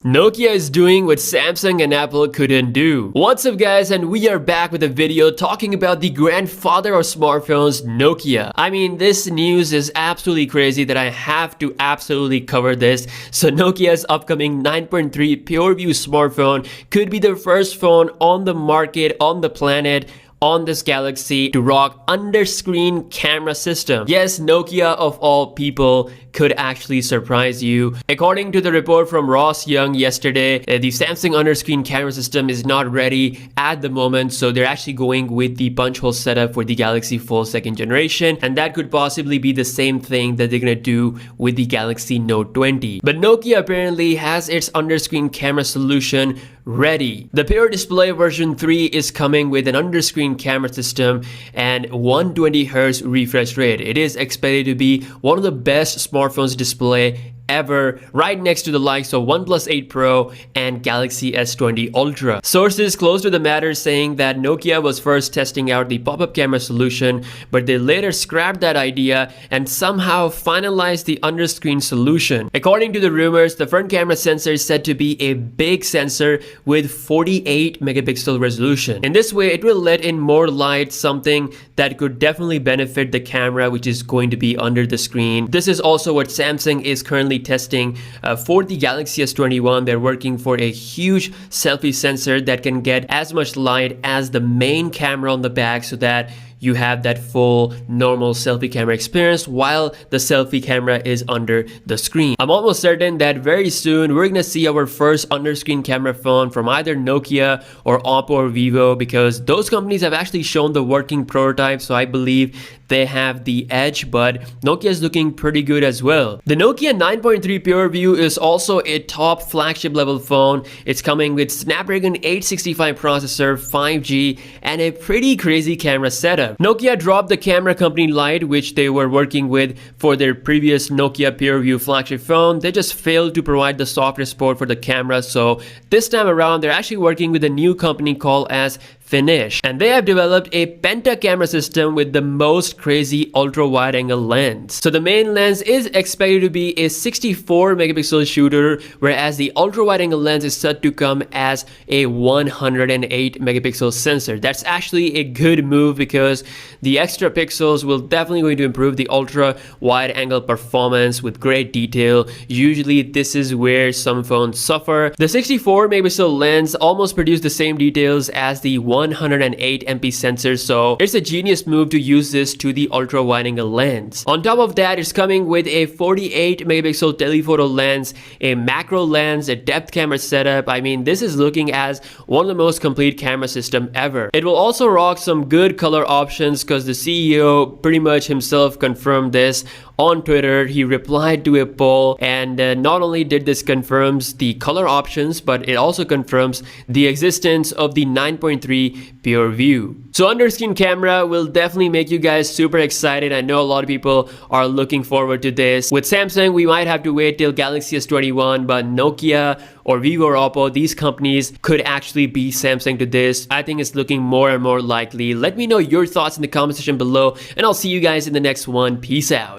Nokia is doing what Samsung and Apple couldn't do. What's up guys, and we are back with a video talking about the grandfather of smartphones, Nokia. I mean, this news is absolutely crazy that I have to absolutely cover this. So Nokia's upcoming 9.3 PureView smartphone could be the first phone on the market, on the planet, on this Galaxy to rock underscreen camera system. Yes, Nokia of all people could actually surprise you. According to the report from Ross Young yesterday, the Samsung underscreen camera system is not ready at the moment, so they're actually going with the punch hole setup for the Galaxy Fold 2nd generation, and that could possibly be the same thing that they're gonna do with the Galaxy Note 20. But Nokia apparently has its underscreen camera solution ready. The Pure Display version 3 is coming with an underscreen camera system and 120Hz refresh rate. It is expected to be one of the best smartphones display ever, right next to the likes of OnePlus 8 Pro and Galaxy S20 Ultra. Sources close to the matter saying that Nokia was first testing out the pop-up camera solution, but they later scrapped that idea and somehow finalized the underscreen solution. According to the rumors, the front camera sensor is said to be a big sensor with 48 megapixel resolution. In this way, it will let in more light, something that could definitely benefit the camera, which is going to be under the screen. This is also what Samsung is currently testing for the Galaxy S21. They're working for a huge selfie sensor that can get as much light as the main camera on the back, so that you have that full normal selfie camera experience while the selfie camera is under the screen. I'm almost certain that very soon we're gonna see our first underscreen camera phone from either Nokia or Oppo or Vivo, because those companies have actually shown the working prototype, so I believe they have the edge, but Nokia is looking pretty good as well. The Nokia 9.3 PureView is also a top flagship level phone. It's coming with Snapdragon 865 processor, 5G, and a pretty crazy camera setup. Nokia dropped the camera company Lite, which they were working with for their previous Nokia PureView flagship phone. They just failed to provide the software support for the camera, so this time around they're actually working with a new company called as Finish, and they have developed a penta camera system with the most crazy ultra wide angle lens. So the main lens is expected to be a 64 megapixel shooter, whereas the ultra wide angle lens is set to come as a 108 megapixel sensor. That's actually a good move, because the extra pixels will definitely going to improve the ultra wide angle performance with great detail. Usually this is where some phones suffer. The 64 megapixel lens almost produces the same details as the 108 MP sensor, so it's a genius move to use this to the ultra wide angle lens. On top of that, it's coming with a 48 megapixel telephoto lens, a macro lens, a depth camera setup. I mean, this is looking as one of the most complete camera system ever. It will also rock some good color options, because the CEO pretty much himself confirmed this on Twitter. He replied to a poll, and not only did this confirms the color options, but it also confirms the existence of the 9.3 PureView. So underscreen camera will definitely make you guys super excited. I know a lot of people are looking forward to this. With Samsung, we might have to wait till Galaxy S21, but Nokia or Vivo or Oppo, these companies could actually beat Samsung to this. I think it's looking more and more likely. Let me know your thoughts in the comment section below, and I'll see you guys in the next one. Peace out.